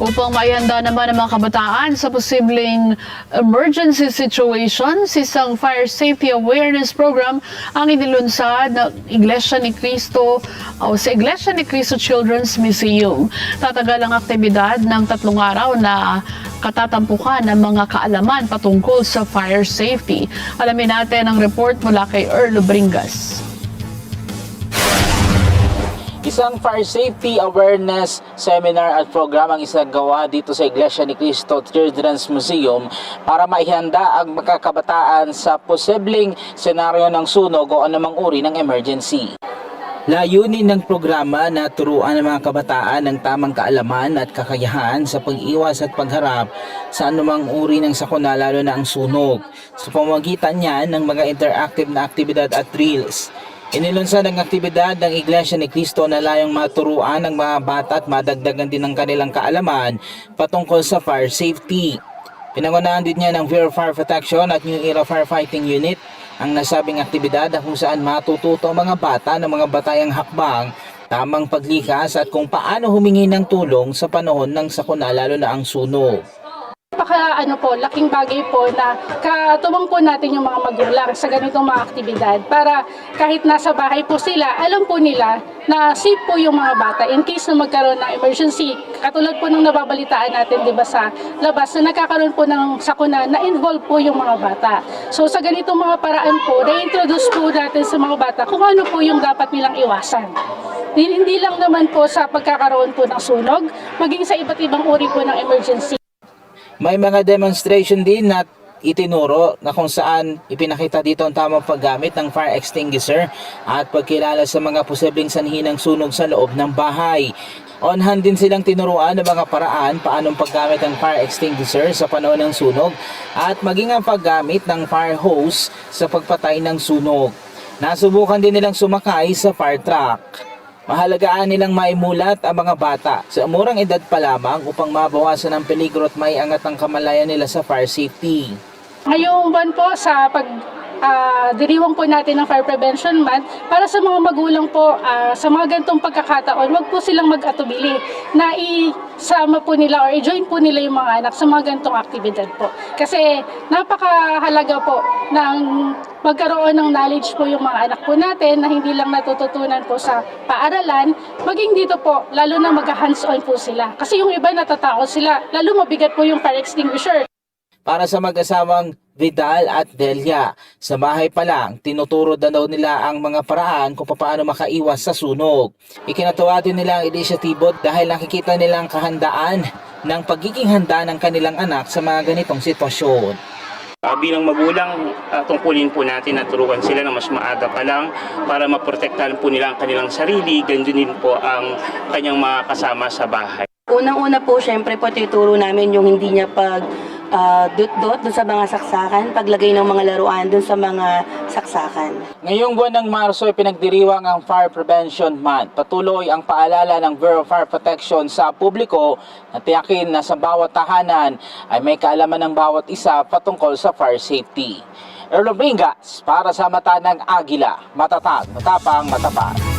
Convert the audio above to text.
Upang maihanda naman ang mga kabataan sa posibleng emergency situation, isang Fire Safety Awareness Program ang inilunsad ng Iglesia ni Cristo o sa Iglesia ni Cristo Children's Museum. Tatagal ang aktibidad ng 3 araw na katatampukan ng mga kaalaman patungkol sa fire safety. Alamin natin ang report mula kay Erlo Bringas. Isang fire safety awareness seminar at program ang isagawa dito sa Iglesia ni Cristo Children's Museum para maihanda ang mga kabataan sa posibleng senaryo ng sunog o anumang uri ng emergency. Layunin ng programa na turuan ng mga kabataan ng tamang kaalaman at kakayahan sa pag-iwas at pagharap sa anumang uri ng sakuna, lalo na ang sunog, sa pamamagitan niyan ng mga interactive na aktibidad at drills. Inilunsad ang aktibidad ng Iglesia ni Cristo na layong maturuan ng mga bata at madagdagan din ng kanilang kaalaman patungkol sa fire safety. Pinangunahan din niya ng Bureau of Fire Protection at New Era Firefighting Unit ang nasabing aktibidad na kung saan matututo ang mga bata ng mga batayang hakbang, tamang paglikas at kung paano humingi ng tulong sa panahon ng sakuna, lalo na ang sunog. Laking bagay po na katuwang po natin yung mga magulang sa ganitong mga aktibidad para kahit nasa bahay po sila, alam po nila na safe po yung mga bata in case na magkaroon ng emergency. Katulad po ng nababalitaan natin, di ba, sa labas na nagkakaroon po ng sakuna na involve po yung mga bata. So sa ganitong mga paraan po, na-introduce po natin sa mga bata kung ano po yung dapat nilang iwasan. Hindi lang naman po sa pagkakaroon po ng sunog, maging sa iba't ibang uri po ng emergency. May mga demonstration din na itinuro na kung saan ipinakita dito ang tamang paggamit ng fire extinguisher at pagkilala sa mga posibleng sanhi ng sunog sa loob ng bahay. On hand din silang tinuruan ng mga paraan paanong paggamit ng fire extinguisher sa panahon ng sunog at maging ang paggamit ng fire hose sa pagpatay ng sunog. Nasubukan din nilang sumakay sa fire truck. Mahalagaan nilang maimulat ang mga bata sa murang edad pa lamang upang mabawasan ang peligro at maiangat ang kamalayan nila sa fire safety. Ngayong buwan po sa diriwang po natin ng Fire Prevention Month, para sa mga magulang po, sa mga ganitong pagkakataon, wag po silang mag-atubili na isama po nila or i-join po nila yung mga anak sa mga ganitong aktibidad po. Kasi napakahalaga po ng magkaroon ng knowledge po yung mga anak po natin na hindi lang natututunan po sa paaralan, maging dito po, lalo na mag-hands-on po sila. Kasi yung iba natatakot sila, lalo mabigat po yung fire extinguisher. Para sa mag-asawang Vidal at Delia, sa bahay pa lang, tinuturo daw nila ang mga paraan kung paano makaiwas sa sunog. Ikinatuwa din nila ang inisyatibo dahil nakikita nilang kahandaan ng pagiging handa ng kanilang anak sa mga ganitong sitwasyon. Bilang magulang, tungkulin po natin na turuan sila na mas maaga pa lang para maprotektahan po nila ang kanilang sarili, ganun din po ang kanyang mga kasama sa bahay. Unang-una po, syempre po, tuturo namin yung hindi niya dot-dot dun sa mga saksakan, paglagay ng mga laruan dun sa mga saksakan. Ngayong buwan ng Marso ay pinagdiriwang ang Fire Prevention Month. Patuloy ang paalala ng Bureau of Fire Protection sa publiko na tiyakin na sa bawat tahanan ay may kaalaman ng bawat isa patungkol sa fire safety. Erlo Bringas para sa Mata ng Agila, matatag, matapang, matapat.